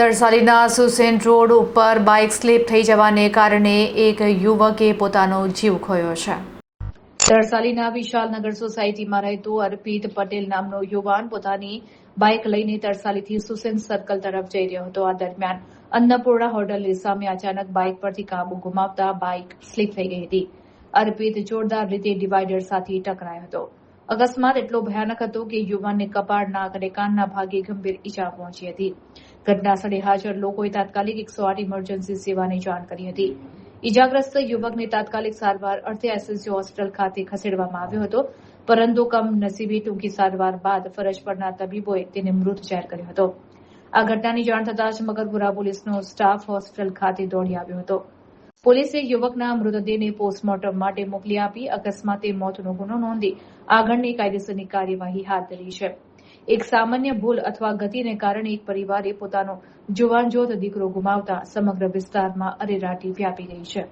તરસાલીના Susen road ઉપર bike slip થઈ જવાને કારણે એક યુવકે પોતાનો જીવ ખોયો છે. તરસાલીના વિશાલનગર સોસાયટીમાં રહેતો અર્પિત પટેલ નામનો યુવાન પોતાની બાઇક લઈને તરસાલીથી સુસેન સર્કલ તરફ જઈ રહ્યો હતો. આ દરમિયાન અન્નપૂર્ણા હોટલની સામે અચાનક બાઇક પરથી કાબુ ગુમાવતા બાઇક સ્લીપ થઈ ગઈ હતી. અર્પિત જોરદાર રીતે ડિવાઈડર સાથે ટકરાયો હતો. અકસ્માત એટલો ભયાનક હતો કે યુવાનને કપાળ, નાક અને કાનના ભાગે ગંભીર ઈજા પહોંચી હતી. ઘટના સ્થળે હાજર લોકોએ તાત્કાલિક 108 ઇમરજન્સી સેવાની જાણ કરી હતી. ઈજાગ્રસ્ત યુવકને તાત્કાલિક સારવાર અર્થે એસએસજી હોસ્પિટલ ખાતે ખસેડવામાં આવ્યો હતો, પરંતુ કમનસીબે ટૂંકી સારવાર બાદ ફરજ પરના તબીબોએ તેને મૃત જાહેર કર્યો હતો. આ ઘટનાની જાણ થતાં જ મકરપુરા પોલીસનો સ્ટાફ હોસ્પિટલ ખાતે દોડી આવ્યો હતો. પોલીસે યુવકના મૃતદેહને પોસ્ટમોર્ટમ માટે મોકલી આપી અકસ્માતે મોતનો ગુનો નોંધી આગળની કાયદેસરની કાર્યવાહી હાથ ધરી છે. એક સામાન્ય ભૂલ અથવા ગતિને કારણે એક પરિવારે પોતાનો જુવાનજોત દીકરો ગુમાવતા સમગ્ર વિસ્તારમાં અરેરાટી વ્યાપી ગઈ છે.